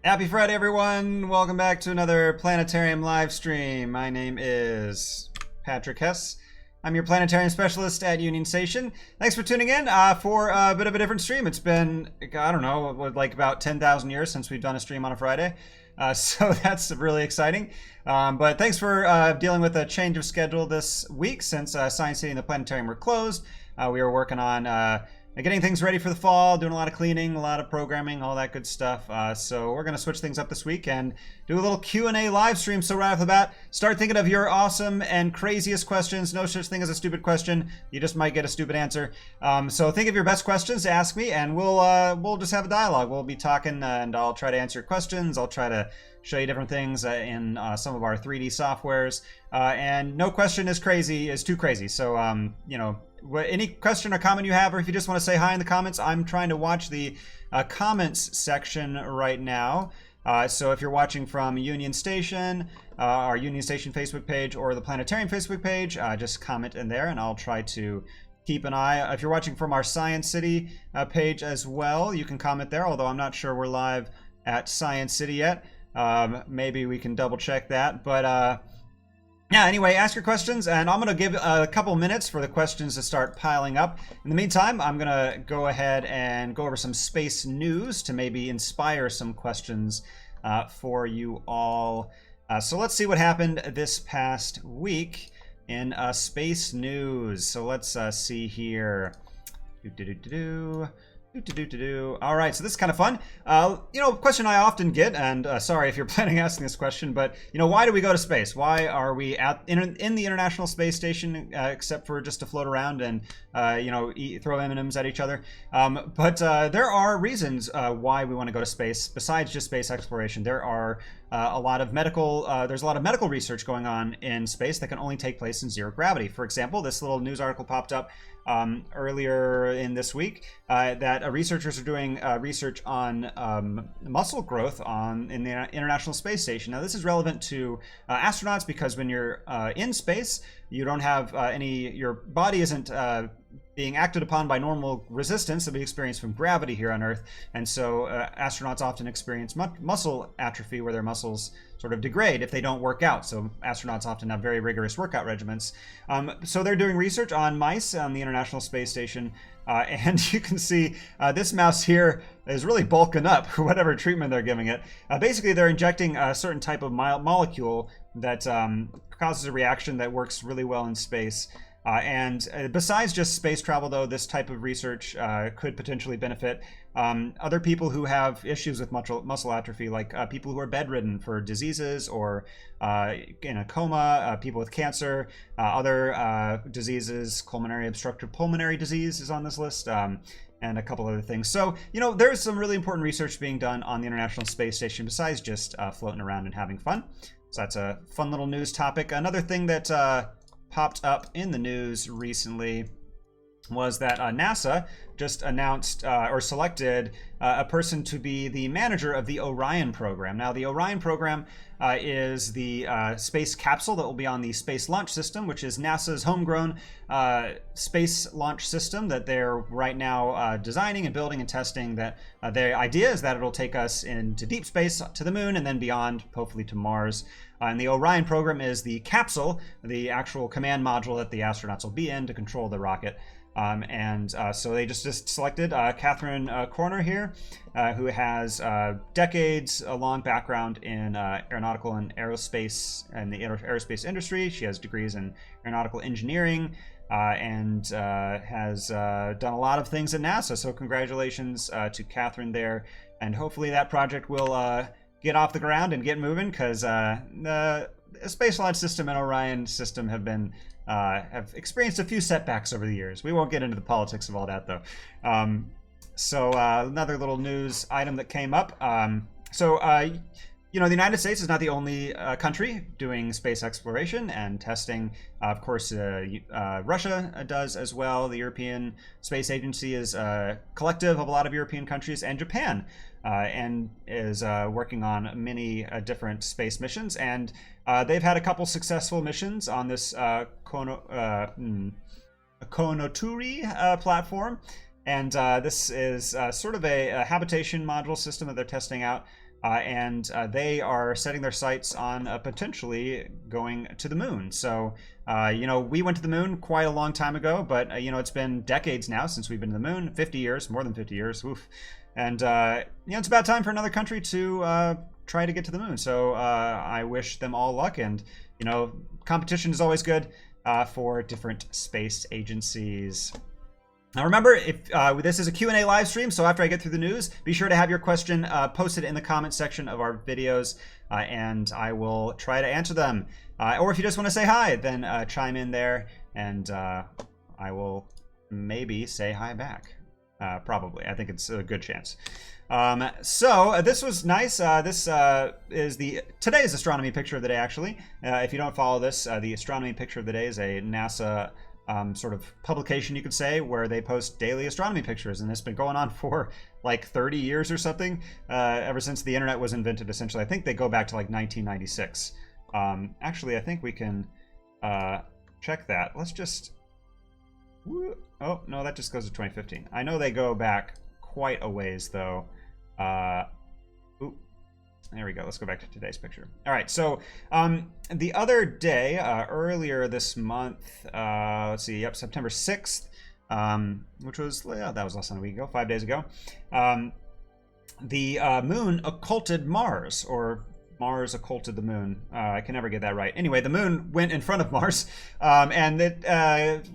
Happy Friday, everyone! Welcome back to another Planetarium live stream. My name is Patrick Hess. I'm your Planetarium specialist at Union Station. Thanks for tuning in for a bit of a different stream. It's been, I don't know, like about 10,000 years since we've done a stream on a Friday. So that's really exciting. But thanks for dealing with a change of schedule this week since Science City and the Planetarium were closed. We were working on getting things ready for the fall, doing a lot of cleaning, a lot of programming, all that good stuff. So we're going to switch things up this week and do a little Q&A live stream. So right off the bat, start thinking of your awesome and craziest questions. No such thing as a stupid question. You just might get a stupid answer. So think of your best questions to ask me, and we'll just have a dialogue. We'll be talking, and I'll try to answer your questions. I'll try to show you different things in some of our 3D softwares. And no question is too crazy. So, any question or comment you have, or if you just want to say hi in the comments, I'm trying to watch the comments section right now. So if you're watching from Union Station, our Union Station Facebook page, or the Planetarium Facebook page, just comment in there and I'll try to keep an eye. If you're watching from our Science City page as well, you can comment there, although I'm not sure we're live at Science City yet. Maybe we can double check that, but yeah, anyway, ask your questions, and I'm going to give a couple minutes for the questions to start piling up. In the meantime, I'm going to go ahead and go over some space news to maybe inspire some questions for you all. So let's see what happened this past week in space news. So let's see here. All right, so this is kind of fun. A question I often get, and sorry if you're planning on asking this question, but why do we go to space? Why are we in the International Space Station, except for just to float around and throw M&Ms at each other? But there are reasons why we want to go to space besides just space exploration. There are a lot of medical research going on in space that can only take place in zero gravity. For example, this little news article popped up earlier in this week that researchers are doing research on muscle growth in the International Space Station. Now, this is relevant to astronauts because when you're in space, you don't have your body isn't being acted upon by normal resistance that we experience from gravity here on Earth. And so astronauts often experience muscle atrophy, where their muscles sort of degrade if they don't work out. So astronauts often have very rigorous workout regimens. So they're doing research on mice on the International Space Station. And you can see this mouse here is really bulking up for whatever treatment they're giving it. Basically, they're injecting a certain type of molecule that causes a reaction that works really well in space. And besides just space travel, though, this type of research could potentially benefit other people who have issues with muscle atrophy, like people who are bedridden for diseases or in a coma, people with cancer, other diseases. Obstructive pulmonary disease is on this list. And a couple other things. So, there's some really important research being done on the International Space Station besides just floating around and having fun. So that's a fun little news topic. Another thing that popped up in the news recently was that NASA just announced or selected a person to be the manager of the Orion program. Now, the Orion program is the space capsule that will be on the Space Launch System, which is NASA's homegrown space launch system that they're right now designing and building and testing. That their idea is that it'll take us into deep space to the moon and then beyond, hopefully to Mars. And the Orion program is the capsule, the actual command module that the astronauts will be in to control the rocket. So they just selected Catherine Corner here, who has decades long background in aeronautical and aerospace and the aerospace industry. She has degrees in aeronautical engineering and has done a lot of things at NASA. So congratulations to Catherine there, and hopefully that project will get off the ground and get moving, because the Space Launch System and Orion system have experienced a few setbacks over the years. We won't get into the politics of all that, though. Another little news item that came up. The United States is not the only country doing space exploration and testing. Of course, Russia does as well. The European Space Agency is a collective of a lot of European countries, and Japan and is working on many different space missions. And they've had a couple successful missions on this Konoturi platform. And this is sort of a habitation module system that they're testing out. and they are setting their sights on potentially going to the moon. So, you know, we went to the moon quite a long time ago, but, you know, it's been decades now since we've been to the moon, 50 years, more than 50 years, oof. And, you know, it's about time for another country to try to get to the moon. So I wish them all luck, and, you know, competition is always good for different space agencies. Now remember, if this is a Q&A live stream, so after I get through the news, be sure to have your question posted in the comment section of our videos, and I will try to answer them. Or if you just want to say hi, then chime in there, and I will maybe say hi back. Probably. I think it's a good chance. So this was nice. This is today's astronomy picture of the day, actually. If you don't follow this, the astronomy picture of the day is a NASA sort of publication, you could say, where they post daily astronomy pictures, and it's been going on for like 30 years or something, ever since the internet was invented, essentially. I think they go back to like 1996. Actually, I think we can check that. Let's just... Oh, no, that just goes to 2015. I know they go back quite a ways, though. Ooh, there we go. Let's go back to today's picture. All right, so the other day, earlier this month, let's see, yep, September 6th, which was, yeah, that was less than a week ago, 5 days ago, the moon occulted Mars, or Mars occulted the moon. I can never get that right. Anyway, the moon went in front of Mars, and it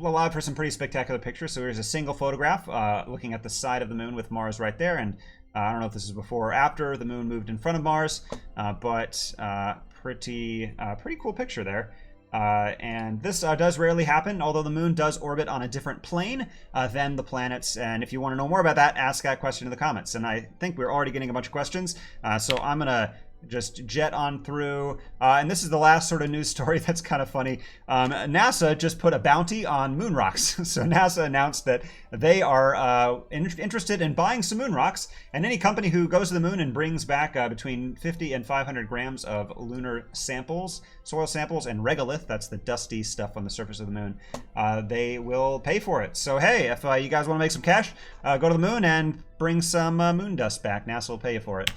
allowed for some pretty spectacular pictures. So here's a single photograph looking at the side of the moon with Mars right there. And I don't know if this is before or after the moon moved in front of Mars, but pretty cool picture there. And this does rarely happen, although the moon does orbit on a different plane than the planets. And if you want to know more about that, ask that question in the comments. And I think we're already getting a bunch of questions, so I'm going to just jet on through, and this is the last sort of news story that's kind of funny. NASA just put a bounty on moon rocks. So NASA announced that they are interested in buying some moon rocks, and any company who goes to the moon and brings back between 50 and 500 grams of lunar samples, soil samples, and regolith, that's the dusty stuff on the surface of the moon, they will pay for it. So hey, if you guys want to make some cash, go to the moon and bring some moon dust back. NASA will pay you for it.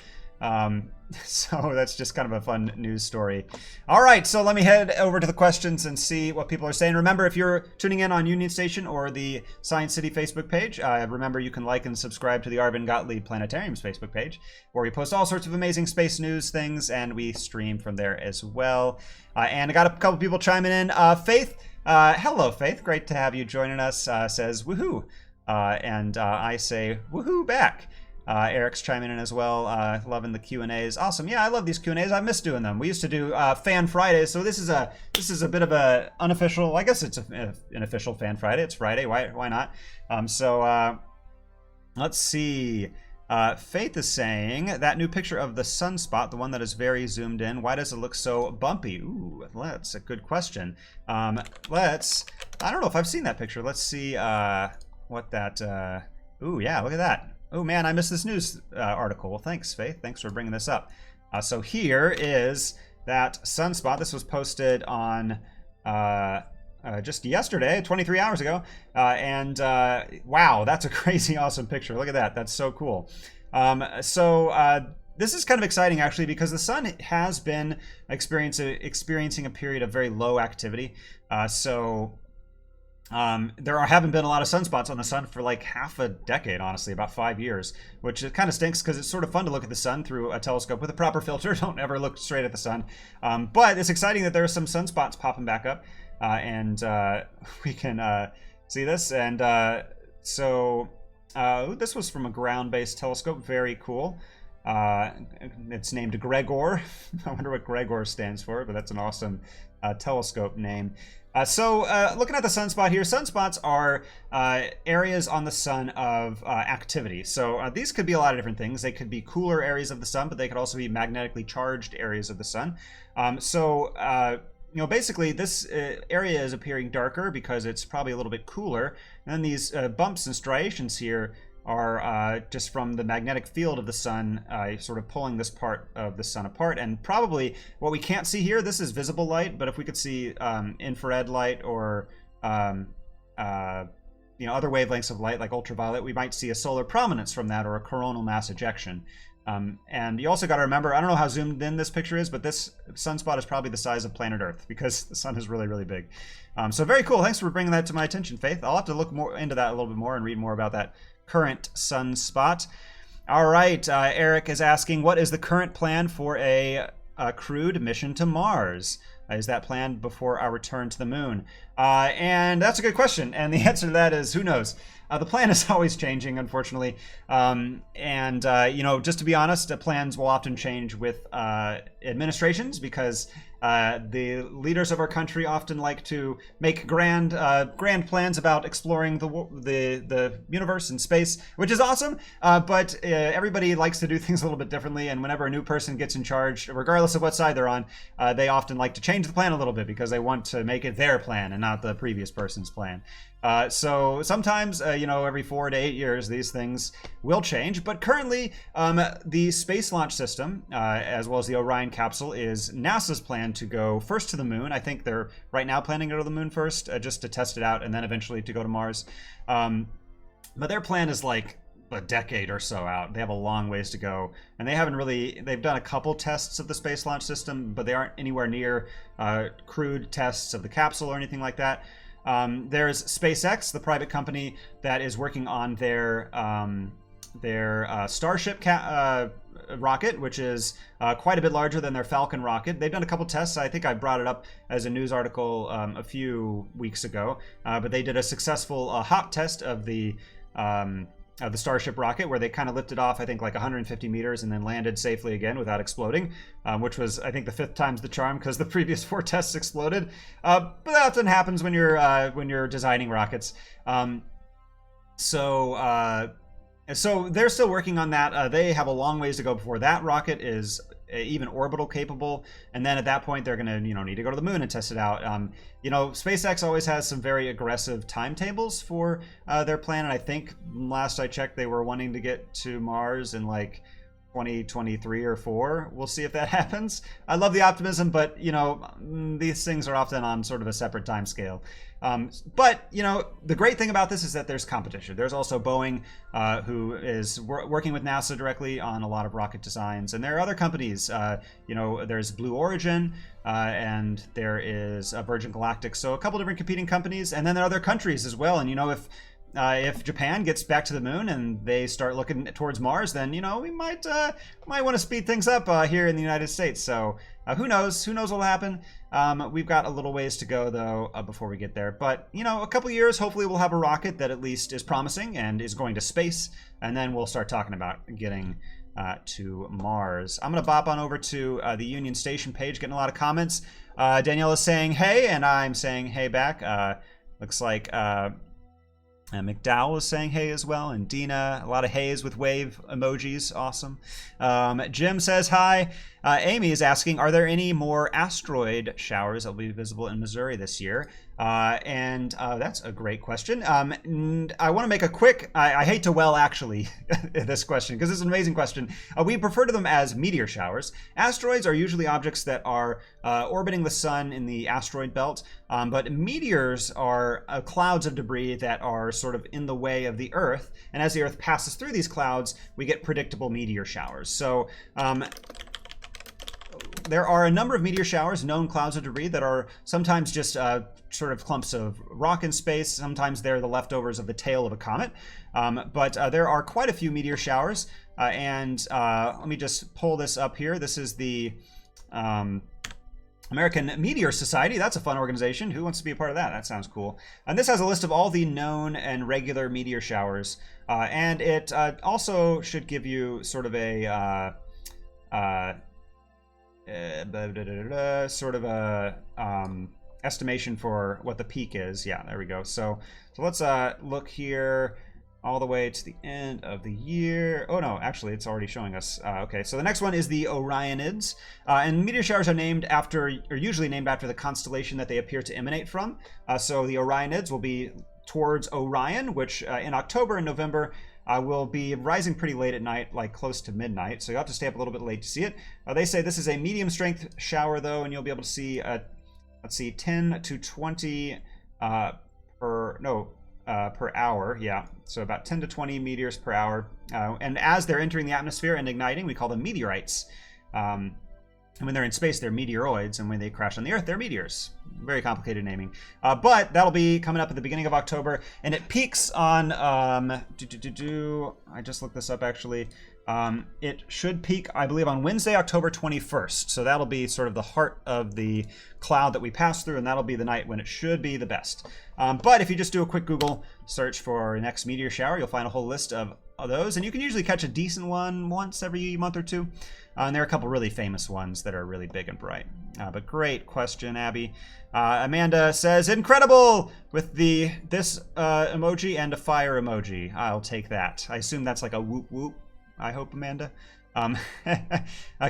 So that's just kind of a fun news story. All right, so let me head over to the questions and see what people are saying. Remember, if you're tuning in on Union Station or the Science City Facebook page, remember you can like and subscribe to the Arvin Gottlieb Planetarium's Facebook page, where we post all sorts of amazing space news things, and we stream from there as well. And I got a couple people chiming in. Faith, hello Faith, great to have you joining us, says woohoo. And I say woohoo back. Eric's chiming in as well, loving the Q&As. Awesome. Yeah, I love these Q&As. I miss doing them. We used to do Fan Fridays, so this is a bit of a unofficial, I guess it's an official Fan Friday. It's Friday. Why not? So let's see. Faith is saying that new picture of the sunspot, the one that is very zoomed in, why does it look so bumpy? Ooh, that's a good question. I don't know if I've seen that picture. Let's see what that, ooh, yeah, look at that. Oh man, I missed this news article. Well, thanks, Faith. Thanks for bringing this up. So here is that sunspot. This was posted on just yesterday, 23 hours ago. And wow, that's a crazy awesome picture. Look at that. That's so cool. This is kind of exciting, actually, because the sun has been experiencing a period of very low activity. There haven't been a lot of sunspots on the sun for like half a decade, honestly, about 5 years, which it kind of stinks because it's sort of fun to look at the sun through a telescope with a proper filter. Don't ever look straight at the sun. But it's exciting that there are some sunspots popping back up, and we can see this. And this was from a ground-based telescope. Very cool. It's named Gregor. I wonder what Gregor stands for, but that's an awesome telescope name. Looking at the sunspot here, sunspots are areas on the sun of activity. So these could be a lot of different things. They could be cooler areas of the sun, but they could also be magnetically charged areas of the sun. Basically this area is appearing darker because it's probably a little bit cooler. And then these bumps and striations here are just from the magnetic field of the sun sort of pulling this part of the sun apart. And probably what we can't see here, this is visible light, but if we could see infrared light or other wavelengths of light like ultraviolet, we might see a solar prominence from that, or a coronal mass ejection. And you also got to remember, I don't know how zoomed in this picture is, but this sunspot is probably the size of planet Earth because the sun is really, really big. So very cool. Thanks for bringing that to my attention, Faith. I'll have to look more into that a little bit more and read more about that current sunspot. All right, Eric is asking, what is the current plan for a crewed mission to Mars? Is that planned before our return to the moon? And that's a good question. And the answer to that is, who knows? The plan is always changing, unfortunately. You know, just to be honest, plans will often change with administrations because the leaders of our country often like to make grand plans about exploring the universe and space, which is awesome. But everybody likes to do things a little bit differently. And whenever a new person gets in charge, regardless of what side they're on, they often like to change the plan a little bit because they want to make it their plan and not the previous person's plan. So sometimes, you know, every 4 to 8 years, these things will change. But currently, the Space Launch System, as well as the Orion capsule, is NASA's plan to go first to the moon. I think they're right now planning to go to the moon first, just to test it out, and then eventually to go to Mars. But their plan is like a decade or so out. They have a long ways to go, and they've done a couple tests of the Space Launch System, but they aren't anywhere near crude tests of the capsule or anything like that. There's SpaceX, the private company that is working on their Starship rocket, which is quite a bit larger than their Falcon rocket. They've done a couple tests. I think I brought it up as a news article a few weeks ago, but they did a successful hot test of the Starship rocket, where they kind of lifted off, I think, like 150 meters and then landed safely again without exploding, which was, I think, the 5th time's the charm because the previous 4 tests exploded. But that often happens when you're designing rockets. So they're still working on that. They have a long ways to go before that rocket is even orbital capable, and then at that point they're gonna need to go to the moon and test it out. SpaceX always has some very aggressive timetables for their plan, and I think last I checked they were wanting to get to Mars in like 2023 or 4. We'll see if that happens. I love the optimism, but these things are often on sort of a separate time scale. But the great thing about this is that there's competition. There's also Boeing, who is working with NASA directly on a lot of rocket designs, and there are other companies. There's Blue Origin, and there is Virgin Galactic. So a couple different competing companies, and then there are other countries as well. And if Japan gets back to the moon and they start looking towards Mars, then we might want to speed things up here in the United States. So who knows? Who knows what'll happen? We've got a little ways to go though before we get there. But a couple years, hopefully we'll have a rocket that at least is promising and is going to space, and then we'll start talking about getting to Mars. I'm gonna bop on over to the Union Station page, getting a lot of comments. Danielle is saying hey, and I'm saying hey back. Looks like McDowell is saying hey as well, and Dina, a lot of hays with wave emojis, awesome. Jim says hi. Amy is asking, are there any more asteroid showers that will be visible in Missouri this year? And that's a great question. And I want to make a quick, I hate to actually this question because it's an amazing question. We refer to them as meteor showers. Asteroids are usually objects that are orbiting the sun in the asteroid belt, but meteors are clouds of debris that are sort of in the way of the Earth, and as the Earth passes through these clouds, we get predictable meteor showers. So there are a number of meteor showers, known clouds of debris, that are sometimes just sort of clumps of rock in space. Sometimes they're the leftovers of the tail of a comet. But there are quite a few meteor showers. Let me just pull this up here. This is the American Meteor Society. That's a fun organization. Who wants to be a part of that? That sounds cool. And this has a list of all the known and regular meteor showers. And it also should give you sort of a estimation for what the peak is. Yeah, there we go. So let's look here all the way to the end of the year. Oh no, actually it's already showing us. Okay, so the next one is the Orionids, and meteor showers are usually named after the constellation that they appear to emanate from. So the Orionids will be towards Orion, which in October and November will be rising pretty late at night, like close to midnight. So you'll have to stay up a little bit late to see it. They say this is a medium strength shower though, and you'll be able to see, let's see, 10 to 20 per hour. Yeah, so about 10 to 20 meteors per hour. And as they're entering the atmosphere and igniting, we call them meteorites. And when they're in space, they're meteoroids, and when they crash on the Earth, they're meteors. Very complicated naming. But that'll be coming up at the beginning of October, and it peaks on... I just looked this up, actually. It should peak, I believe, on Wednesday, October 21st. So that'll be sort of the heart of the cloud that we pass through, and that'll be the night when it should be the best. But if you just do a quick Google search for next meteor shower, you'll find a whole list of those, and you can usually catch a decent one once every month or two. And there are a couple really famous ones that are really big and bright. But great question, Abby. Amanda says, incredible! With this emoji and a fire emoji. I'll take that. I assume that's like a whoop whoop. I hope, Amanda.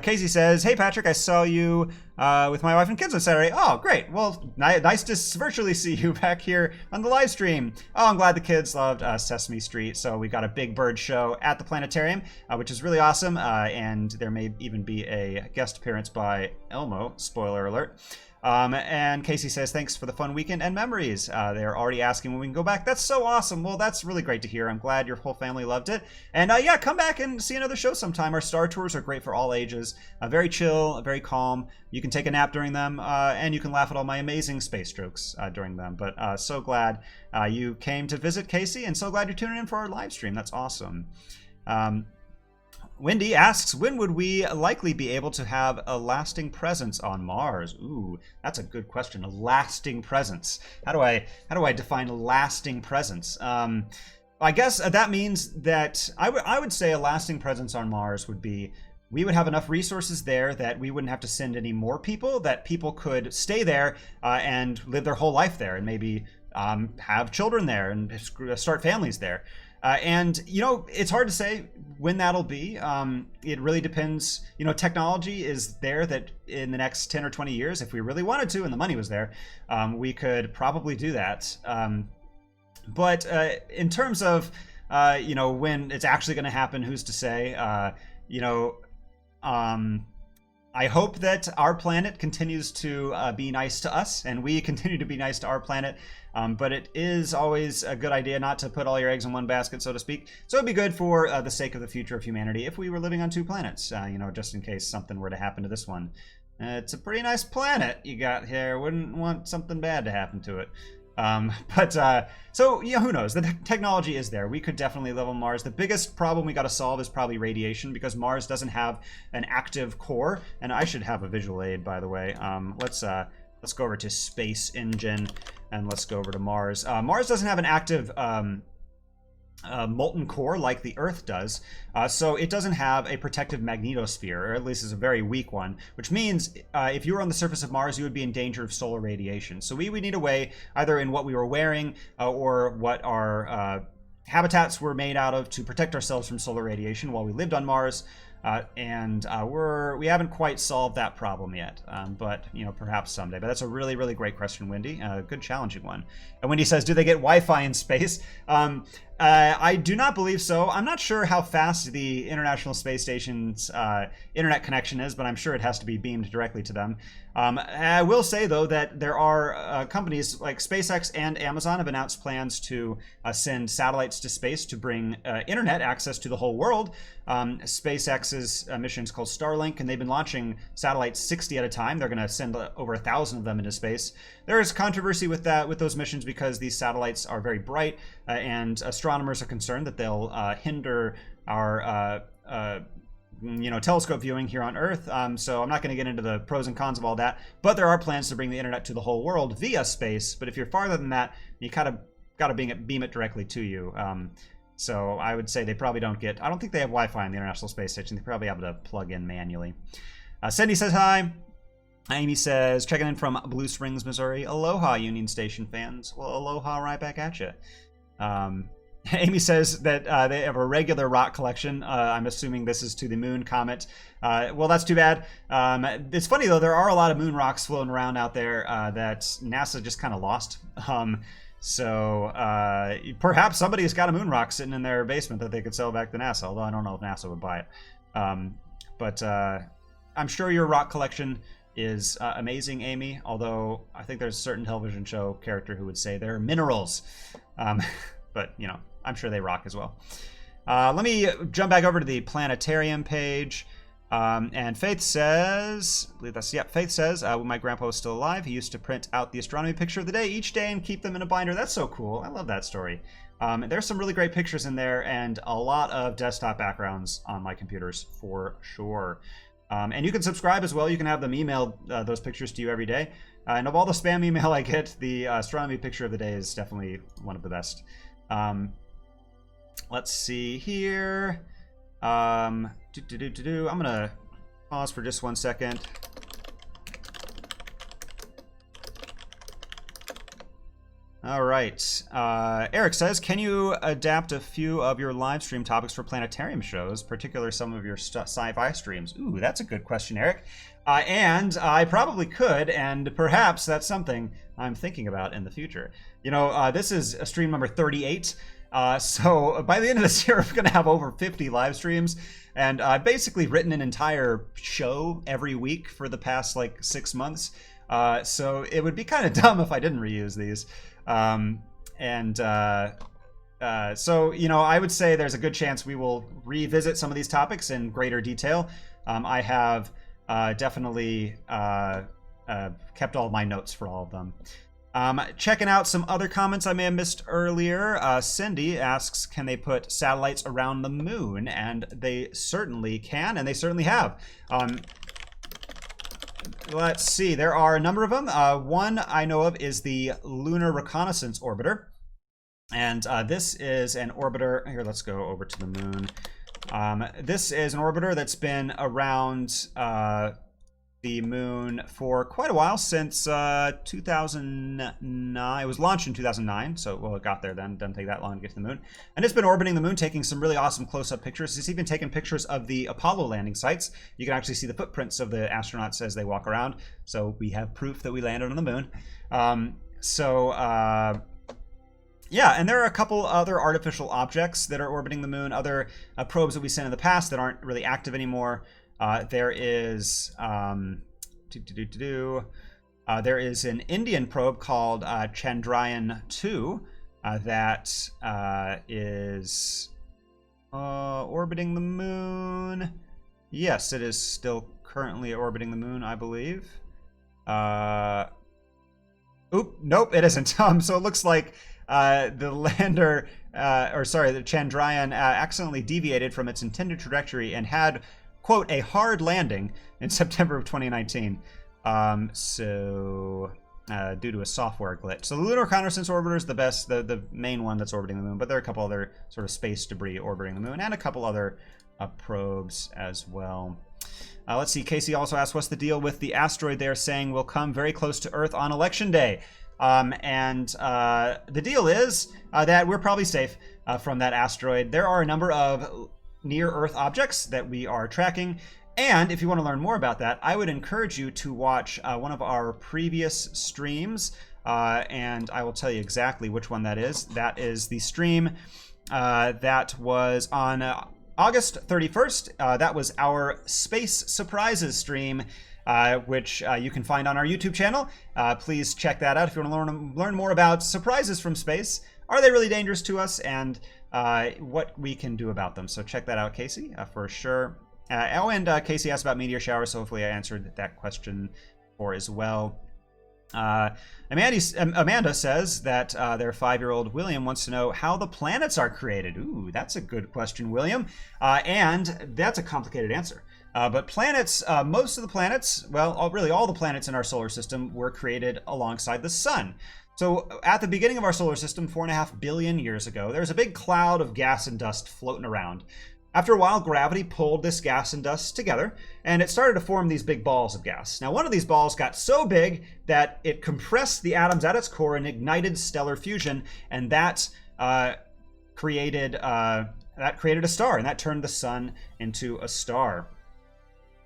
Casey says, hey, Patrick, I saw you with my wife and kids on Saturday. Oh, great. Well, nice to virtually see you back here on the live stream. Oh, I'm glad the kids loved Sesame Street. So we got a big bird show at the Planetarium, which is really awesome. And there may even be a guest appearance by Elmo. Spoiler alert. And Casey says, thanks for the fun weekend and memories. They're already asking when we can go back. That's so awesome. Well, that's really great to hear. I'm glad your whole family loved it. And yeah, come back and see another show sometime. Our star tours are great for all ages. Very chill, very calm. You can take a nap during them, and you can laugh at all my amazing space jokes during them. But so glad you came to visit, Casey, and so glad you're tuning in for our live stream. That's awesome. Wendy asks, when would we likely be able to have a lasting presence on Mars? Ooh, that's a good question. A lasting presence. How do I define lasting presence? I guess that means that I would say a lasting presence on Mars would be we would have enough resources there that we wouldn't have to send any more people, that people could stay there and live their whole life there and maybe have children there and start families there. And, you know, it's hard to say when that'll be. It really depends. You know, technology is there that in the next 10 or 20 years, if we really wanted to and the money was there, we could probably do that. But in terms of, you know, when it's actually going to happen, who's to say? You know, I hope that our planet continues to be nice to us and we continue to be nice to our planet. But it is always a good idea not to put all your eggs in one basket, so to speak. So it'd be good for the sake of the future of humanity if we were living on two planets, you know, just in case something were to happen to this one. It's a pretty nice planet you got here. Wouldn't want something bad to happen to it. So, yeah, who knows? The technology is there. We could definitely live on Mars. The biggest problem we got to solve is probably radiation, because Mars doesn't have an active core. And I should have a visual aid, by the way. Let's go over to Space Engine, and let's go over to Mars. Mars doesn't have an active molten core like the Earth does, so it doesn't have a protective magnetosphere, or at least it's a very weak one, which means if you were on the surface of Mars, you would be in danger of solar radiation. So we would need a way, either in what we were wearing or what our habitats were made out of, to protect ourselves from solar radiation while we lived on Mars. We haven't quite solved that problem yet, but you know, perhaps someday. But that's a really, really great question, Wendy. Good challenging one. And Wendy says, do they get Wi-Fi in space? I do not believe so. I'm not sure how fast the International Space Station's internet connection is, but I'm sure it has to be beamed directly to them. I will say, though, that there are companies like SpaceX and Amazon have announced plans to send satellites to space to bring internet access to the whole world. SpaceX's mission is called Starlink, and they've been launching satellites 60 at a time. They're going to send over 1,000 of them into space. There is controversy with those missions because these satellites are very bright, and astronomers are concerned that they'll hinder our telescope viewing here on Earth. So I'm not going to get into the pros and cons of all that, but there are plans to bring the internet to the whole world via space. But if you're farther than that, you kind of got to beam it directly to you. So I would say they probably don't get... I don't think they have Wi-Fi on the International Space Station. They're probably able to plug in manually. Cindy says hi. Amy says, checking in from Blue Springs, Missouri. Aloha, Union Station fans. Well, aloha right back at you. Amy says that they have a regular rock collection. I'm assuming this is to the moon comet. Well, that's too bad. It's funny, though. There are a lot of moon rocks floating around out there that NASA just kind of lost. So perhaps somebody's got a moon rock sitting in their basement that they could sell back to NASA, although I don't know if NASA would buy it. But I'm sure your rock collection is amazing, Amy. Although I think there's a certain television show character who would say they're minerals. But, you know, I'm sure they rock as well. Let me jump back over to the Planetarium page. And Faith says, I believe that's, Faith says, when my grandpa was still alive, he used to print out the astronomy picture of the day each day and keep them in a binder. That's so cool. I love that story. There's some really great pictures in there and a lot of desktop backgrounds on my computers for sure. And you can subscribe as well. You can have them email those pictures to you every day. And of all the spam email I get, the astronomy picture of the day is definitely one of the best. Let's see here. I'm gonna pause for just 1 second. All right. Eric says, can you adapt a few of your live stream topics for Planetarium shows, particularly some of your sci-fi streams? Ooh, that's a good question, Eric. And I probably could, and perhaps that's something I'm thinking about in the future. You know, this is stream number 38. So by the end of this year, we're going to have over 50 live streams. And I've basically written an entire show every week for the past, like, 6 months. So it would be kind of dumb if I didn't reuse these. So, you know, I would say there's a good chance we will revisit some of these topics in greater detail. I have definitely kept all my notes for all of them. Checking out some other comments I may have missed earlier. Cindy asks, can they put satellites around the moon? And they certainly can, and they certainly have. Let's see, there are a number of them. One I know of is the Lunar Reconnaissance Orbiter. And this is an orbiter. Here, let's go over to the moon. This is an orbiter that's been around the moon for quite a while, since 2009. It was launched in 2009, so well, it got there then. Doesn't take that long to get to the moon. And it's been orbiting the moon, taking some really awesome close-up pictures. It's even taken pictures of the Apollo landing sites. You can actually see the footprints of the astronauts as they walk around. So we have proof that we landed on the moon. Yeah, and there are a couple other artificial objects that are orbiting the moon, other probes that we sent in the past that aren't really active anymore. There is there is an Indian probe called Chandrayaan-2 that is orbiting the moon. Yes, it is still currently orbiting the moon, I believe. Nope, it isn't. So it looks like the lander, the Chandrayaan accidentally deviated from its intended trajectory and had, quote, a hard landing in September of 2019. Due to a software glitch. So the Lunar Reconnaissance Orbiter is the best, the main one that's orbiting the moon, but there are a couple other sort of space debris orbiting the moon and a couple other probes as well. Let's see, Casey also asked, what's the deal with the asteroid they're saying will come very close to Earth on Election Day? The deal is that we're probably safe from that asteroid. There are a number of near-Earth objects that we are tracking, and if you want to learn more about that, I would encourage you to watch one of our previous streams, and I will tell you exactly which one that is. That is the stream that was on August 31st. That was our Space Surprises stream, which you can find on our YouTube channel. Please check that out if you want to learn more about surprises from space. Are they really dangerous to us, and what we can do about them? So check that out, Casey, for sure. Casey asked about meteor showers, so hopefully I answered that question for as well. Amanda says that their 5-year-old William wants to know how the planets are created. Ooh, that's a good question, William. And that's a complicated answer. But planets, most of the planets, well, really all the planets in our solar system were created alongside the sun. So at the beginning of our solar system, 4.5 billion years ago, there was a big cloud of gas and dust floating around. After a while, gravity pulled this gas and dust together, and it started to form these big balls of gas. Now, one of these balls got so big that it compressed the atoms at its core and ignited stellar fusion, and that created a star, and that turned the sun into a star.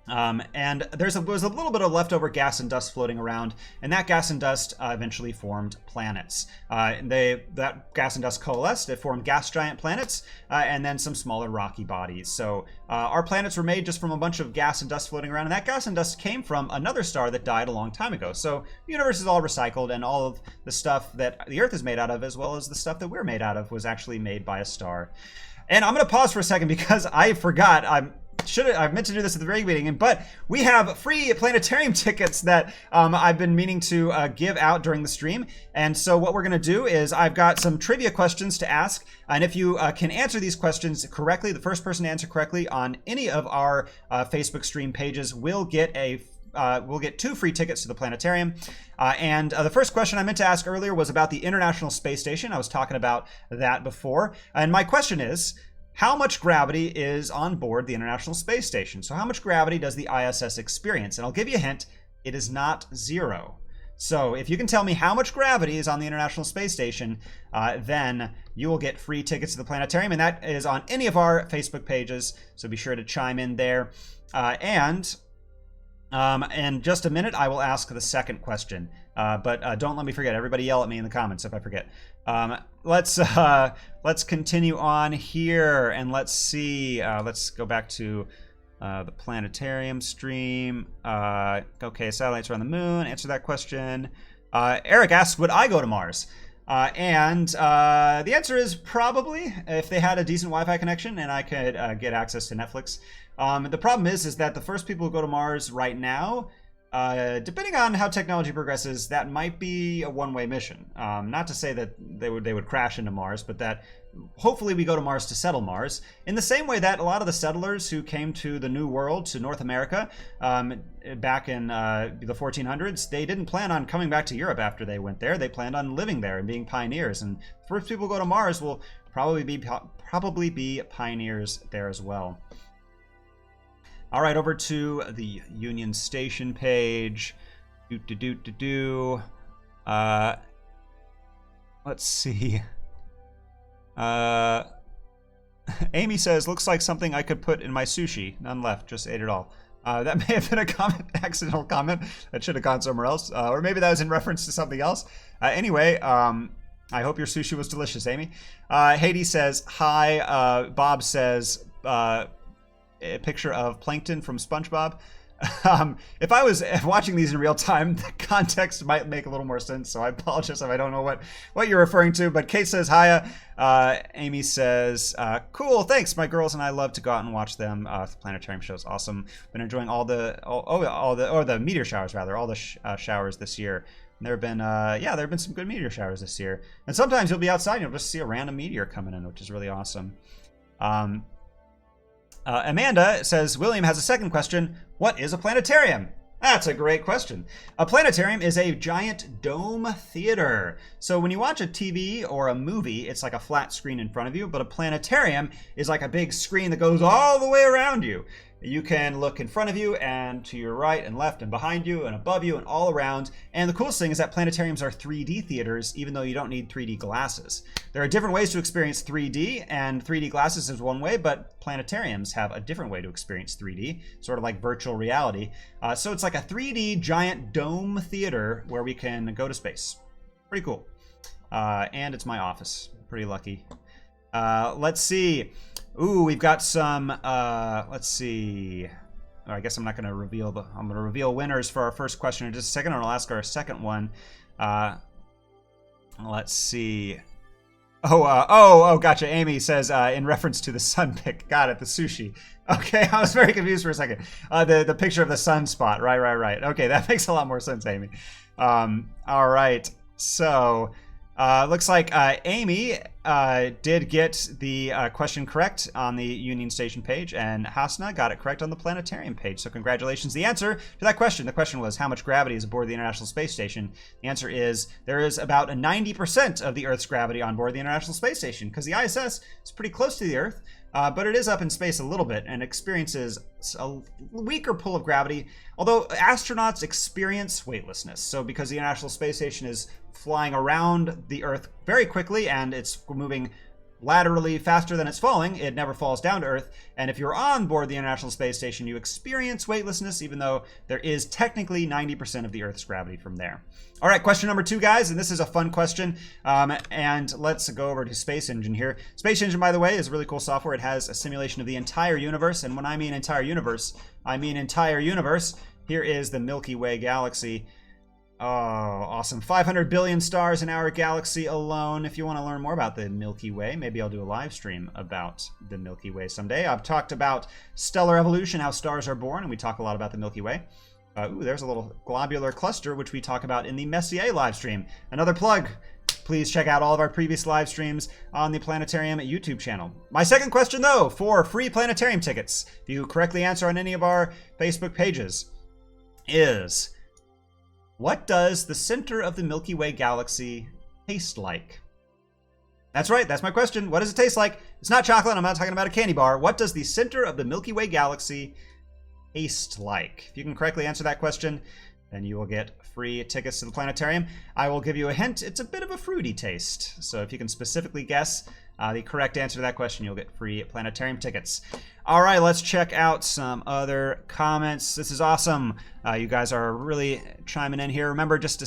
And was a little bit of leftover gas and dust floating around, and that gas and dust eventually formed planets. That gas and dust coalesced, it formed gas giant planets, and then some smaller rocky bodies. So our planets were made just from a bunch of gas and dust floating around, and that gas and dust came from another star that died a long time ago. So the universe is all recycled, and all of the stuff that the Earth is made out of, as well as the stuff that we're made out of, was actually made by a star. And I'm going to pause for a second because I forgot. I meant to do this at the very beginning, but we have free planetarium tickets that I've been meaning to give out during the stream. And so what we're going to do is I've got some trivia questions to ask. And if you can answer these questions correctly, the first person to answer correctly on any of our Facebook stream pages will get we'll get 2 free tickets to the planetarium. And the first question I meant to ask earlier was about the International Space Station. I was talking about that before. And my question is, how much gravity is on board the International Space Station? So how much gravity does the ISS experience? And I'll give you a hint, it is not 0. So if you can tell me how much gravity is on the International Space Station, then you will get free tickets to the planetarium, and that is on any of our Facebook pages, so be sure to chime in there. And in just a minute, I will ask the second question. But don't let me forget. Everybody yell at me in the comments if I forget. Let's continue on here, and let's see. Let's go back to the planetarium stream. Okay, satellites around the moon. Answer that question. Eric asks, would I go to Mars? And the answer is probably, if they had a decent Wi-Fi connection and I could get access to Netflix. The problem is that the first people who go to Mars right now, depending on how technology progresses, that might be a one-way mission. Not to say that they would crash into Mars, but that hopefully we go to Mars to settle Mars. In the same way that a lot of the settlers who came to the New World, to North America, back in the 1400s, they didn't plan on coming back to Europe after they went there. They planned on living there and being pioneers. And the first people who go to Mars will probably be pioneers there as well. All right, over to the Union Station page. Let's see. Amy says, looks like something I could put in my sushi. None left, just ate it all. That may have been a accidental comment. That should have gone somewhere else. Or maybe that was in reference to something else. Anyway, I hope your sushi was delicious, Amy. Hades says, hi. Bob says, a picture of Plankton from SpongeBob. If I was watching these in real time, the context might make a little more sense, so I apologize if I don't know what you're referring to. But Kate says, hiya. Amy says, cool, thanks. My girls and I love to go out and watch them. The planetarium show's awesome. Been enjoying all the meteor showers, rather, all the showers this year. There have been some good meteor showers this year. And sometimes you'll be outside and you'll just see a random meteor coming in, which is really awesome. Amanda says, William has a second question. What is a planetarium? That's a great question. A planetarium is a giant dome theater. So when you watch a TV or a movie, it's like a flat screen in front of you, but a planetarium is like a big screen that goes all the way around you. You can look in front of you and to your right and left and behind you and above you and all around. And the coolest thing is that planetariums are 3D theaters, even though you don't need 3D glasses. There are different ways to experience 3D, and 3D glasses is one way, but planetariums have a different way to experience 3D, sort of like virtual reality. So it's like a 3D giant dome theater where we can go to space. Pretty cool. And it's my office. Pretty lucky. Let's see. Ooh, we've got some, let's see. Oh, I guess I'm not going to reveal I'm going to reveal winners for our first question in just a second, and I'll ask our second one. Let's see. Oh, gotcha. Amy says, in reference to the sun pic. Got it, the sushi. Okay, I was very confused for a second. The picture of the sunspot. Right. Okay, that makes a lot more sense, Amy. All right, so... looks like Amy did get the question correct on the Union Station page, and Hasna got it correct on the planetarium page. So congratulations. The answer to that question, the question was, how much gravity is aboard the International Space Station? The answer is, there is about 90% of the Earth's gravity on board the International Space Station, because the ISS is pretty close to the Earth, but it is up in space a little bit and experiences a weaker pull of gravity, although astronauts experience weightlessness. So because the International Space Station is flying around the Earth very quickly and it's moving laterally faster than it's falling, it never falls down to Earth. And if you're on board the International Space Station, you experience weightlessness, even though there is technically 90% of the Earth's gravity from there. All right, question number 2, guys, and this is a fun question. And let's go over to Space Engine here. Space Engine, by the way, is really cool software. It has a simulation of the entire universe. And when I mean entire universe, I mean entire universe. Here is the Milky Way galaxy. Oh, awesome. 500 billion stars in our galaxy alone. If you want to learn more about the Milky Way, maybe I'll do a live stream about the Milky Way someday. I've talked about stellar evolution, how stars are born, and we talk a lot about the Milky Way. Ooh, there's a little globular cluster, which we talk about in the Messier live stream. Another plug. Please check out all of our previous live streams on the Planetarium YouTube channel. My second question, though, for free Planetarium tickets, if you correctly answer on any of our Facebook pages, is... what does the center of the Milky Way galaxy taste like? That's right, that's my question. What does it taste like? It's not chocolate, I'm not talking about a candy bar. What does the center of the Milky Way galaxy taste like? If you can correctly answer that question, then you will get free tickets to the Planetarium. I will give you a hint, it's a bit of a fruity taste. So if you can specifically guess the correct answer to that question, you'll get free Planetarium tickets. All right, let's check out some other comments. This is awesome. You guys are really chiming in here. Remember just to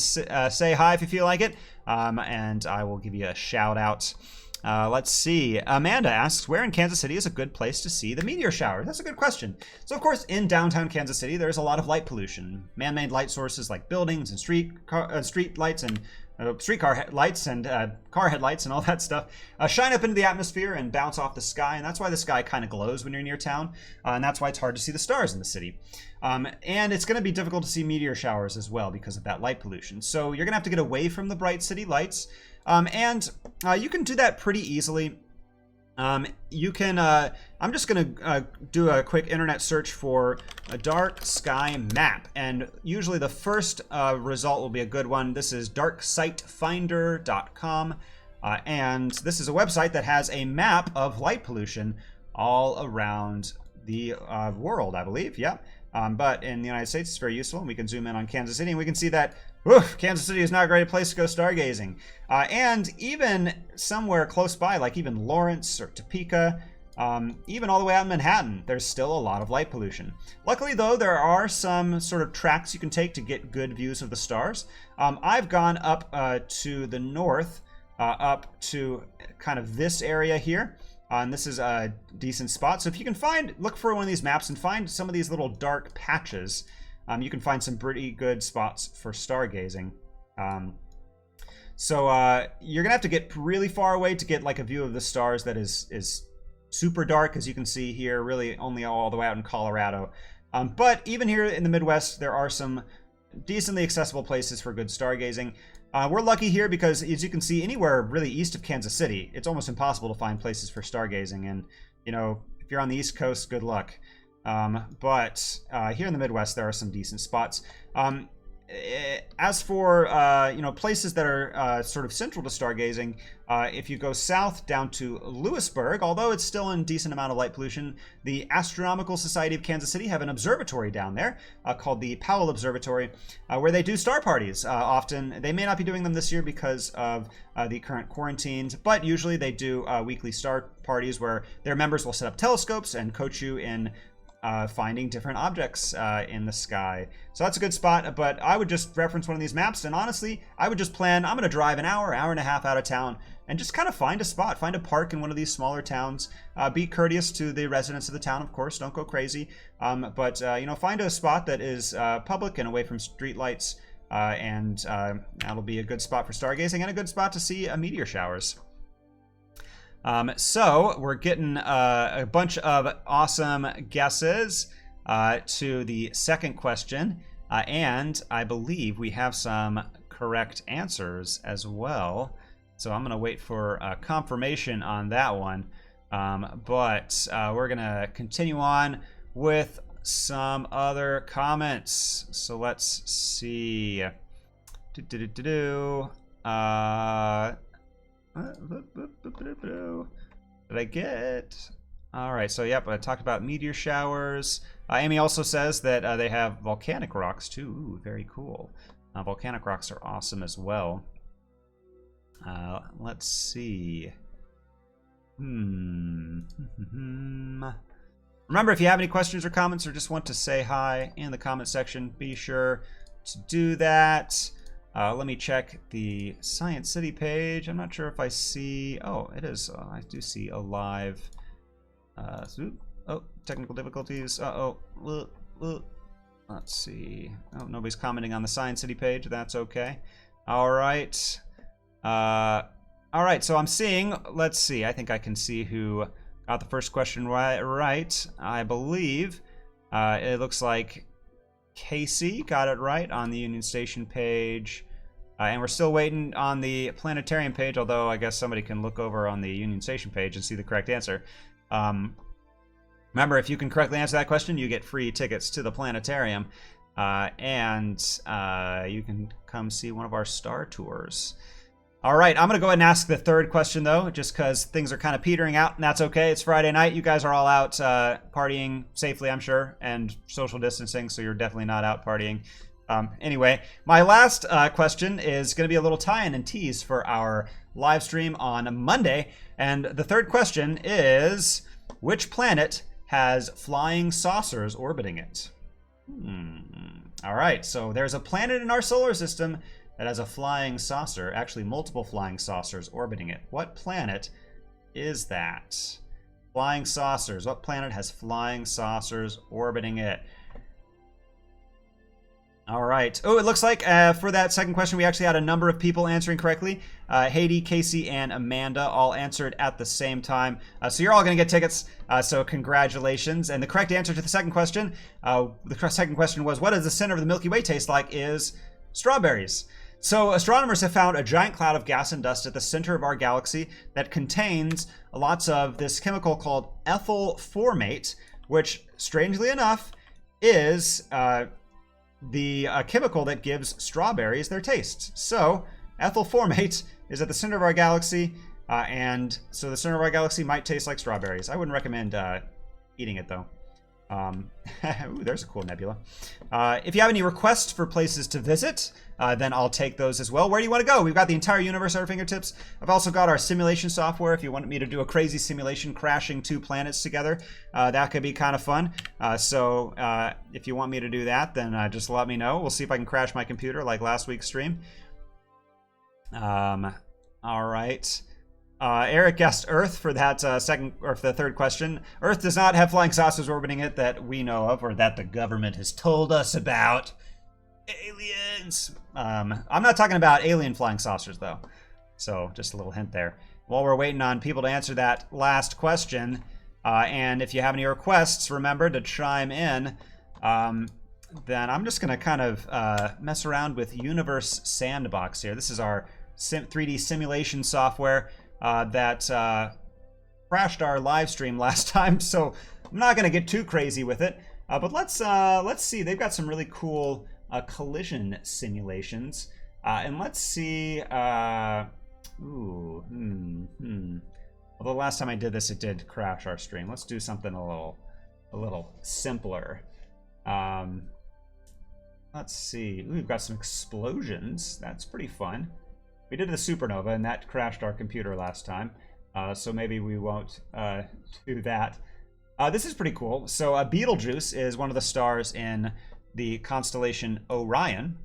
say hi if you feel like it, and I will give you a shout out. Let's see. Amanda asks, where in Kansas City is a good place to see the meteor shower? That's a good question. So, of course, in downtown Kansas City, there's a lot of light pollution. Man-made light sources like buildings and street lights and streetcar lights and car headlights and all that stuff shine up into the atmosphere and bounce off the sky, and that's why the sky kind of glows when you're near town, and that's why it's hard to see the stars in the city. And it's going to be difficult to see meteor showers as well because of that light pollution. So you're going to have to get away from the bright city lights, and you can do that pretty easily. You can, I'm just going to do a quick internet search for a dark sky map. And usually the first result will be a good one. This is darksitefinder.com. And this is a website that has a map of light pollution all around the world, I believe. Yeah. But in the United States, it's very useful. And we can zoom in on Kansas City and we can see that Kansas City is not a great place to go stargazing. And even somewhere close by, like even Lawrence or Topeka, even all the way out in Manhattan, there's still a lot of light pollution. Luckily, though, there are some sort of tracks you can take to get good views of the stars. I've gone up to the north, up to kind of this area here. And this is a decent spot. So if you can look for one of these maps and find some of these little dark patches, you can find some pretty good spots for stargazing. So you're gonna have to get really far away to get like a view of the stars that is super dark, as you can see here, really only all the way out in Colorado. But even here in the Midwest, there are some decently accessible places for good stargazing. We're lucky here because, as you can see, anywhere really east of Kansas City, it's almost impossible to find places for stargazing. And, you know, if you're on the East Coast, good luck. But here in the Midwest, there are some decent spots. As for, you know, places that are sort of central to stargazing, if you go south down to Lewisburg, although it's still in decent amount of light pollution, the Astronomical Society of Kansas City have an observatory down there called the Powell Observatory, where they do star parties often. They may not be doing them this year because of the current quarantines, but usually they do weekly star parties where their members will set up telescopes and coach you in finding different objects in the sky. So that's a good spot, but I would just reference one of these maps, and honestly, I would just plan, I'm going to drive an hour and a half out of town, and just kind of find a spot, find a park in one of these smaller towns. Be courteous to the residents of the town, of course, don't go crazy, but you know, find a spot that is public and away from street lights, and that'll be a good spot for stargazing and a good spot to see meteor showers. So we're getting a bunch of awesome guesses to the second question, and I believe we have some correct answers as well. So I'm going to wait for confirmation on that one, but we're going to continue on with some other comments. So let's see. Did I get? All right, so yep, I talked about meteor showers. Amy also says that they have volcanic rocks too. Ooh, very cool. Volcanic rocks are awesome as well. Let's see. Remember, if you have any questions or comments or just want to say hi in the comment section, be sure to do that. Let me check the Science City page. I'm not sure if I see... Oh, it is. I do see a live... oh, technical difficulties. Let's see. Oh, nobody's commenting on the Science City page. That's okay. All right. All right, so I'm seeing... Let's see. I think I can see who got the first question right. I believe it looks like Casey got it right on the Union Station page. And we're still waiting on the Planetarium page, although I guess somebody can look over on the Union Station page and see the correct answer. Remember, if you can correctly answer that question, you get free tickets to the Planetarium. And you can come see one of our star tours. All right, I'm going to go ahead and ask the third question, though, just because things are kind of petering out, and that's okay. It's Friday night. You guys are all out partying safely, I'm sure, and social distancing, so you're definitely not out partying. Anyway, my last question is going to be a little tie-in and tease for our live stream on Monday. And the third question is, which planet has flying saucers orbiting it? All right, so there's a planet in our solar system that has a flying saucer, actually multiple flying saucers orbiting it. What planet is that? Flying saucers. What planet has flying saucers orbiting it? All right. Oh, it looks like for that second question, we actually had a number of people answering correctly. Haiti, Casey, and Amanda all answered at the same time. So you're all going to get tickets. So congratulations. And the correct answer to the second question, was, what does the center of the Milky Way taste like? Is strawberries. So astronomers have found a giant cloud of gas and dust at the center of our galaxy that contains lots of this chemical called ethyl formate, which, strangely enough, is the chemical that gives strawberries their taste. So ethyl formate is at the center of our galaxy, and so the center of our galaxy might taste like strawberries. I wouldn't recommend eating it, though. Ooh, there's a cool nebula. If you have any requests for places to visit, then I'll take those as well. Where do you want to go? We've got the entire universe at our fingertips. I've also got our simulation software. If you want me to do a crazy simulation crashing two planets together, that could be kind of fun. So if you want me to do that, then just let me know. We'll see if I can crash my computer like last week's stream. All right. Eric guessed Earth for that for the third question. Earth does not have flying saucers orbiting it that we know of, or that the government has told us about. Aliens! I'm not talking about alien flying saucers, though. So, just a little hint there. While we're waiting on people to answer that last question, and if you have any requests, remember to chime in. Then I'm just going to kind of mess around with Universe Sandbox here. This is our 3D simulation software that crashed our live stream last time, so I'm not going to get too crazy with it. But let's see. They've got some really cool collision simulations, and let's see. Although last time I did this, it did crash our stream. Let's do something a little simpler. Let's see. Ooh, we've got some explosions. That's pretty fun. We did the supernova, and that crashed our computer last time. So maybe we won't do that. This is pretty cool. So Betelgeuse is one of the stars in the constellation Orion.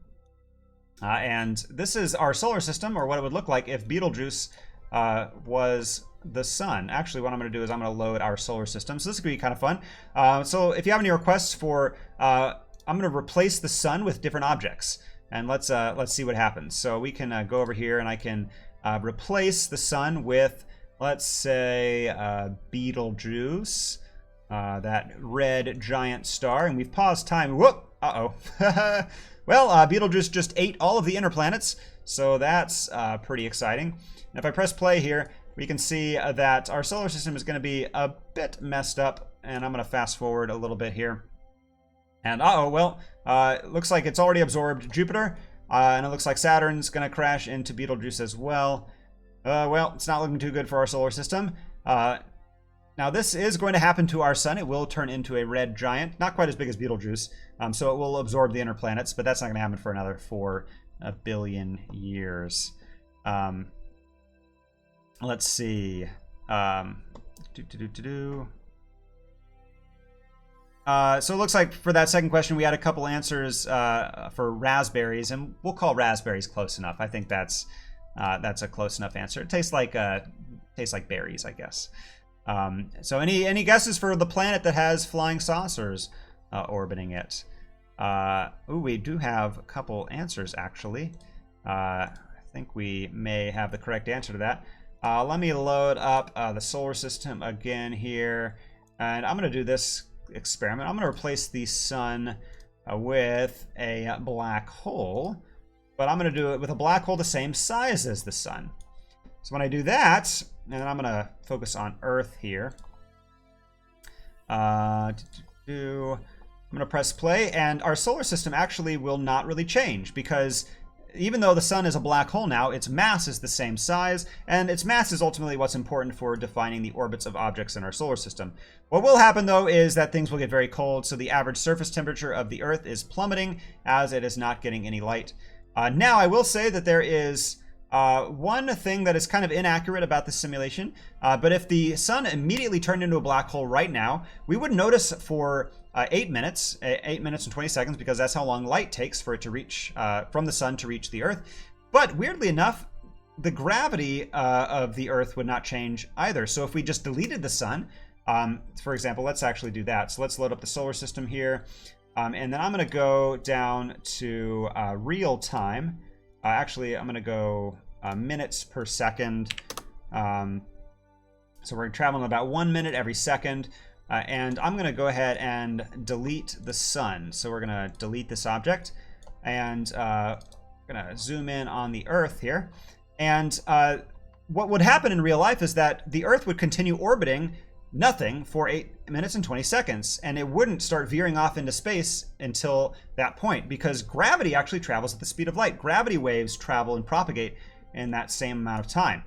And this is our solar system, or what it would look like if Betelgeuse was the sun. Actually, what I'm going to do is I'm going to load our solar system. So this could be kind of fun. So if you have any requests for... I'm going to replace the sun with different objects. And let's see what happens. So we can go over here, and I can replace the sun with, let's say, Betelgeuse, that red giant star. And we've paused time. Whoop! Uh-oh. Well, Betelgeuse just ate all of the inner planets, so that's pretty exciting. And if I press play here, we can see that our solar system is going to be a bit messed up. And I'm going to fast forward a little bit here. And well, it looks like it's already absorbed Jupiter, and it looks like Saturn's going to crash into Betelgeuse as well. Well, it's not looking too good for our solar system. Now, this is going to happen to our sun. It will turn into a red giant, not quite as big as Betelgeuse, so it will absorb the inner planets, but that's not going to happen for another 4 billion years. Let's see. So it looks like for that second question, we had a couple answers for raspberries, and we'll call raspberries close enough. I think that's a close enough answer. It tastes like berries, I guess. So any guesses for the planet that has flying saucers orbiting it? Ooh, we do have a couple answers actually. I think we may have the correct answer to that. Let me load up the solar system again here, and I'm going to do this experiment. I'm going to replace the sun with a black hole, but I'm going to do it with a black hole the same size as the sun. So when I do that, and I'm going to focus on Earth here. I'm going to press play, and our solar system actually will not really change, because even though the sun is a black hole now, its mass is the same size, and its mass is ultimately what's important for defining the orbits of objects in our solar system. What will happen, though, is that things will get very cold, so the average surface temperature of the Earth is plummeting as it is not getting any light. Now, I will say that there is one thing that is kind of inaccurate about this simulation, but if the sun immediately turned into a black hole right now, we would notice for 8 minutes and 20 seconds, because that's how long light takes for it to reach from the sun to reach the Earth. But weirdly enough, the gravity of the Earth would not change either. So if we just deleted the sun, for example, let's actually do that. So let's load up the solar system here, and then I'm going to go down to real time. Actually, I'm going to go minutes per second. So we're traveling about 1 minute every second. And I'm going to go ahead and delete the sun. So we're going to delete this object, and we're going to zoom in on the Earth here. And what would happen in real life is that the Earth would continue orbiting nothing for 8 minutes and 20 seconds, and it wouldn't start veering off into space until that point, because gravity actually travels at the speed of light. Gravity waves travel and propagate in that same amount of time.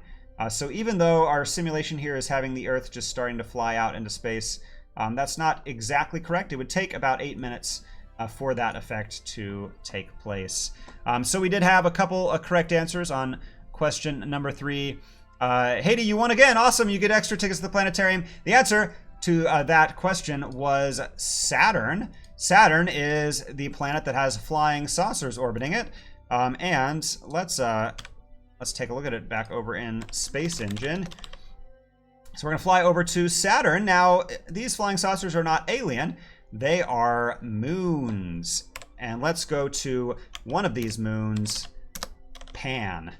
So even though our simulation here is having the Earth just starting to fly out into space, that's not exactly correct. It would take about 8 minutes for that effect to take place. So we did have a couple of correct answers on question number 3. Haiti, you won again. Awesome. You get extra tickets to the planetarium. The answer to that question was Saturn. Saturn is the planet that has flying saucers orbiting it. And let's take a look at it back over in Space Engine. So we're going to fly over to Saturn. Now, these flying saucers are not alien. They are moons. And let's go to one of these moons, Pan.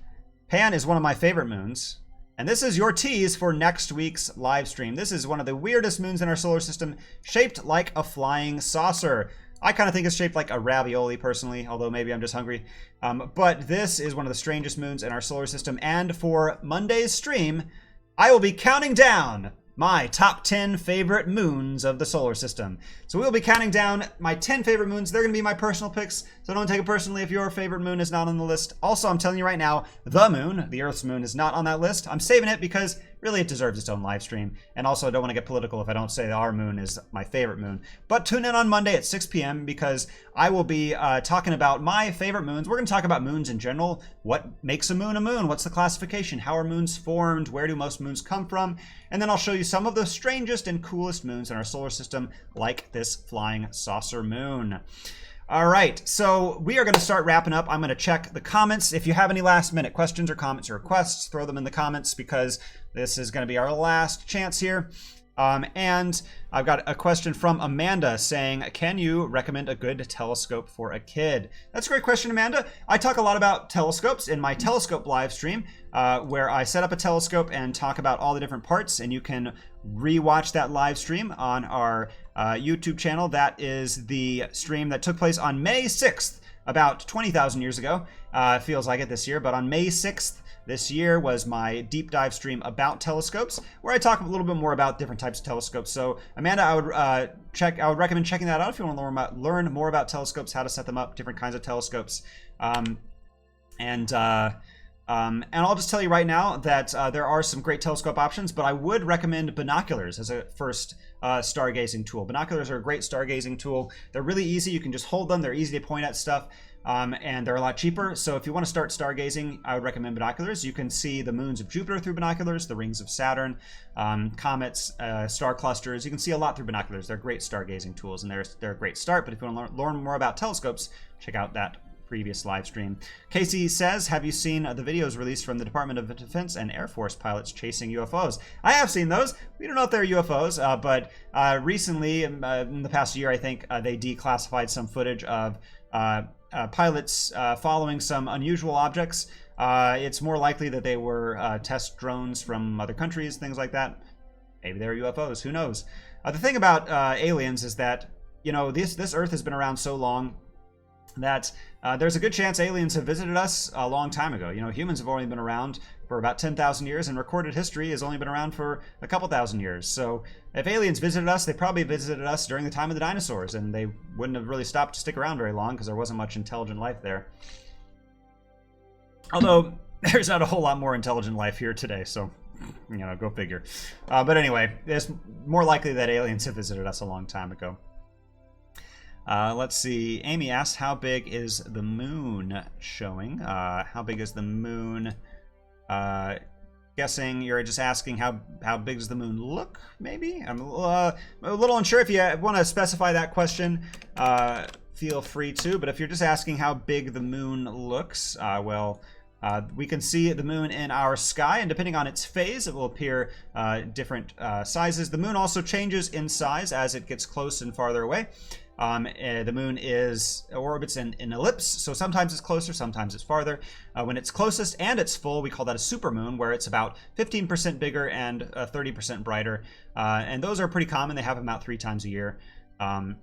Pan is one of my favorite moons. And this is your tease for next week's live stream. This is one of the weirdest moons in our solar system, shaped like a flying saucer. I kind of think it's shaped like a ravioli, personally, although maybe I'm just hungry. But this is one of the strangest moons in our solar system. And for Monday's stream, I will be counting down my top 10 favorite moons of the solar system. So we'll be counting down my 10 favorite moons. They're going to be my personal picks, so don't take it personally if your favorite moon is not on the list. Also, I'm telling you right now, the moon, the Earth's moon, is not on that list. I'm saving it because really it deserves its own live stream. And also, I don't want to get political if I don't say that our moon is my favorite moon. But tune in on Monday at 6 p.m. because I will be talking about my favorite moons. We're going to talk about moons in general. What makes a moon a moon? What's the classification? How are moons formed? Where do most moons come from? And then I'll show you some of the strangest and coolest moons in our solar system, like this flying saucer moon. All right, so we are going to start wrapping up. I'm going to check the comments. If you have any last minute questions or comments or requests, throw them in the comments because this is going to be our last chance here. And I've got a question from Amanda saying, can you recommend a good telescope for a kid? That's a great question, Amanda. I talk a lot about telescopes in my telescope live stream, where I set up a telescope and talk about all the different parts, and you can rewatch that live stream on our YouTube channel. That is the stream that took place on May 6th, about 20,000 years ago. Feels like it this year, but on May 6th, this year was my deep dive stream about telescopes, where I talk a little bit more about different types of telescopes. So, Amanda, I would recommend checking that out if you want to learn more about telescopes, how to set them up, different kinds of telescopes. And I'll just tell you right now that there are some great telescope options, but I would recommend binoculars as a first stargazing tool. Binoculars are a great stargazing tool. They're really easy. You can just hold them. They're easy to point at stuff. and they're a lot cheaper. So if you want to start stargazing, I would recommend binoculars. You can see the moons of Jupiter through binoculars, the rings of Saturn, comets, star clusters. You can see a lot through binoculars. They're great stargazing tools, and they're a great start. But if you want to learn more about telescopes, check out that previous live stream. Casey says, have you seen the videos released from the Department of Defense and Air Force pilots chasing UFOs? I have seen those. We don't know if they're UFOs, but recently, in the past year, I think they declassified some footage of pilots following some unusual objects. It's more likely that they were test drones from other countries, things like that. Maybe they're UFOs, who knows? The thing about aliens is that, you know, this Earth has been around so long that there's a good chance aliens have visited us a long time ago. You know, humans have only been around for about 10,000 years, and recorded history has only been around for a couple thousand years. So if aliens visited us, they probably visited us during the time of the dinosaurs, and they wouldn't have really stopped to stick around very long because there wasn't much intelligent life there. Although, there's not a whole lot more intelligent life here today, so, you know, go figure. But anyway, it's more likely that aliens have visited us a long time ago. Let's see. Amy asked, how big is the moon showing? How big is the moon? Guessing you're just asking how big does the moon look, maybe? I'm a little unsure. If you want to specify that question, feel free to. But if you're just asking how big the moon looks, well, we can see the moon in our sky, and depending on its phase, it will appear different sizes. The moon also changes in size as it gets close and farther away. The moon orbits in an ellipse, so sometimes it's closer, sometimes it's farther. When it's closest and it's full, we call that a supermoon, where it's about 15% bigger and 30% brighter. And those are pretty common. They have them about 3 times a year. How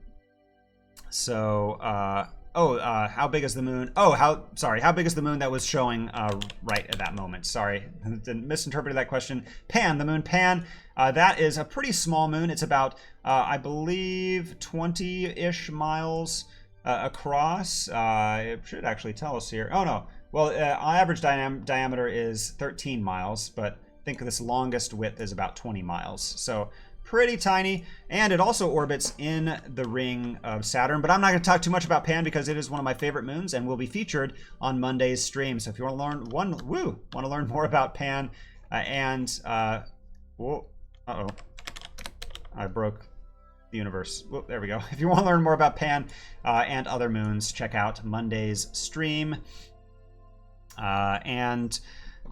big is the moon? How big is the moon that was showing right at that moment? Sorry, misinterpreted that question. Pan, the moon Pan, that is a pretty small moon. It's about, I believe, 20-ish miles across. It should actually tell us here. Oh, no. Well, average diameter is 13 miles, but I think this longest width is about 20 miles. So pretty tiny, and it also orbits in the ring of Saturn. But I'm not going to talk too much about Pan because it is one of my favorite moons and will be featured on Monday's stream. So if you want to learn more about Pan I broke the universe. Whoop, there we go. If you want to learn more about Pan and other moons, check out Monday's stream.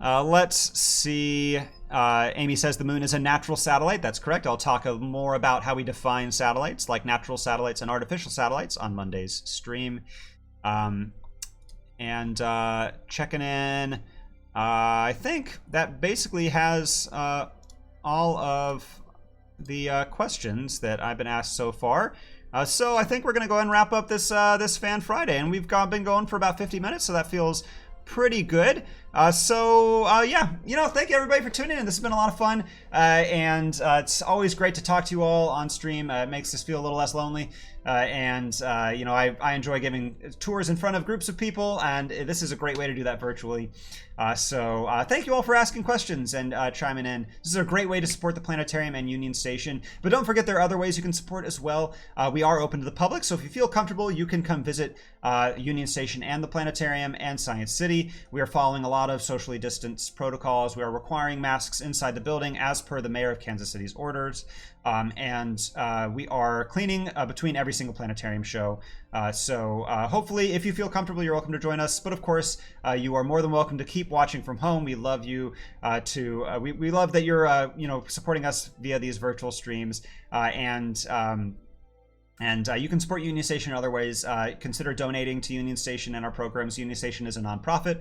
Let's see. Amy says the moon is a natural satellite. That's correct. I'll talk more about how we define satellites, like natural satellites and artificial satellites, on Monday's stream. Checking in. I think that basically has all of the questions that I've been asked so far. So I think we're going to go ahead and wrap up this Fan Friday, and we've been going for about 50 minutes, so that feels pretty good. Yeah, you know, thank you everybody for tuning in. This has been a lot of fun, and it's always great to talk to you all on stream. It makes us feel a little less lonely, you know, I enjoy giving tours in front of groups of people, and this is a great way to do that virtually. Thank you all for asking questions and chiming in. This is a great way to support the Planetarium and Union Station, but don't forget there are other ways you can support as well. We are open to the public, so if you feel comfortable, you can come visit Union Station and the Planetarium and Science City. We are following a lot of socially distanced protocols. We are requiring masks inside the building as per the Mayor of Kansas City's orders. We are cleaning between every single Planetarium show. Hopefully, if you feel comfortable, you're welcome to join us. But of course, you are more than welcome to keep watching from home. We love you we love that you're you know, supporting us via these virtual streams. You can support Union Station in other ways. Consider donating to Union Station and our programs. Union Station is a nonprofit,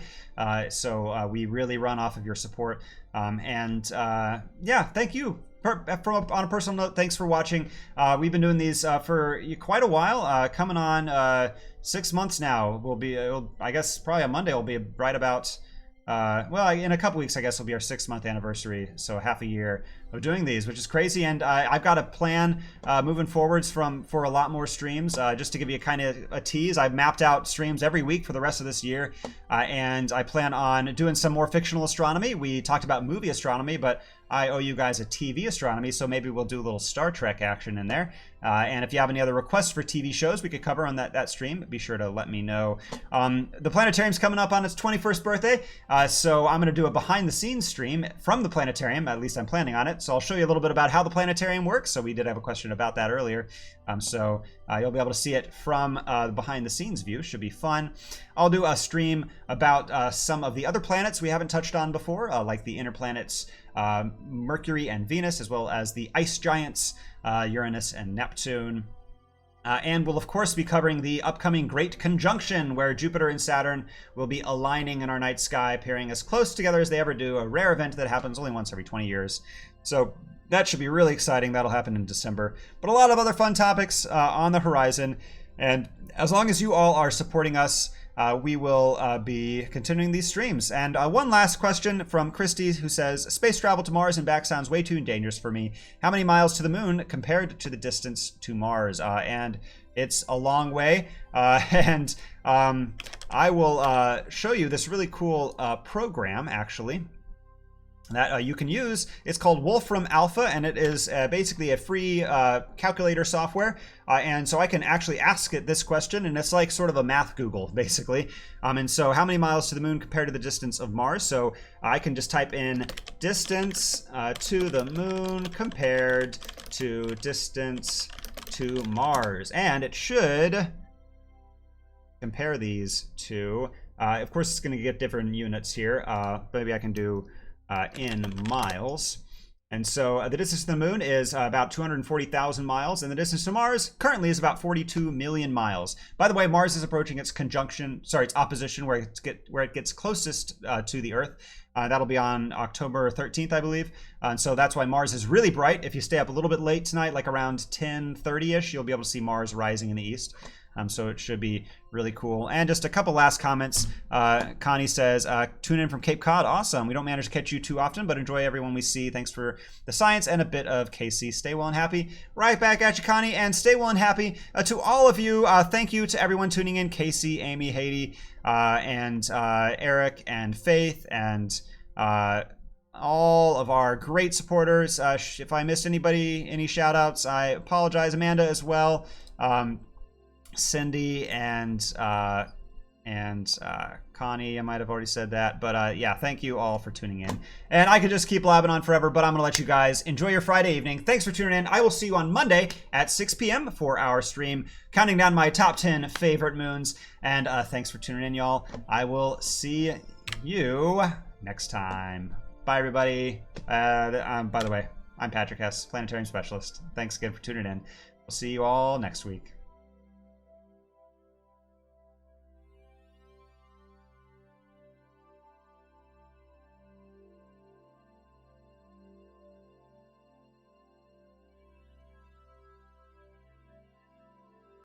so we really run off of your support. Yeah, thank you. On a personal note, thanks for watching. We've been doing these for quite a while, coming on 6 months now. I guess probably on Monday will be right about, well, in a couple weeks, I guess will be our 6-month anniversary. So half a year of doing these, which is crazy. And I've got a plan moving forwards for a lot more streams. Just to give you kind of a tease, I've mapped out streams every week for the rest of this year. And I plan on doing some more fictional astronomy. We talked about movie astronomy, but I owe you guys a TV astronomy, so maybe we'll do a little Star Trek action in there. And if you have any other requests for TV shows we could cover on that stream, be sure to let me know. The Planetarium's coming up on its 21st birthday, so I'm going to do a behind-the-scenes stream from the Planetarium. At least I'm planning on it. So I'll show you a little bit about how the Planetarium works. So we did have a question about that earlier. So you'll be able to see it from the behind-the-scenes view. Should be fun. I'll do a stream about some of the other planets we haven't touched on before, like the inner planets Mercury and Venus, as well as the ice giants Uranus and Neptune. And we'll, of course, be covering the upcoming Great Conjunction, where Jupiter and Saturn will be aligning in our night sky, appearing as close together as they ever do, a rare event that happens only once every 20 years. So that should be really exciting. That'll happen in December. But a lot of other fun topics on the horizon. And as long as you all are supporting us, we will be continuing these streams. And one last question from Christy, who says, space travel to Mars and back sounds way too dangerous for me. How many miles to the moon compared to the distance to Mars? And it's a long way. And I will show you this really cool program, actually, that you can use. It's called Wolfram Alpha, and it is basically a free calculator software. And so I can actually ask it this question, and it's like sort of a math Google, basically. And so how many miles to the moon compared to the distance of Mars? So I can just type in distance to the moon compared to distance to Mars. And it should compare these two. Of course, it's going to get different units here. Maybe I can do in miles. And so the distance to the moon is about 240,000 miles, and the distance to Mars currently is about 42 million miles. By the way, Mars is approaching its its opposition, where it gets closest to the Earth. That'll be on October 13th, I believe. And so that's why Mars is really bright. If you stay up a little bit late tonight, like around 10:30ish, you'll be able to see Mars rising in the east. So it should be really cool. And just a couple last comments. Connie says, tune in from Cape Cod. Awesome. We don't manage to catch you too often, but enjoy everyone we see. Thanks for the science and a bit of Casey. Stay well and happy. Right back at you, Connie. And stay well and happy to all of you. Thank you to everyone tuning in. Casey, Amy, Haiti, and Eric, and Faith, and all of our great supporters. If I missed anybody, any shout outs, I apologize. Amanda as well. Cindy and Connie, I might have already said that, but yeah, thank you all for tuning in. And I could just keep blabbing on forever, but I'm gonna let you guys enjoy your Friday evening. Thanks for tuning in. I will see you on Monday at 6 p.m. for our stream, counting down my top 10 favorite moons. And thanks for tuning in, y'all. I will see you next time. Bye, everybody. By the way, I'm Patrick Hess, Planetarium Specialist. Thanks again for tuning in. We'll see you all next week.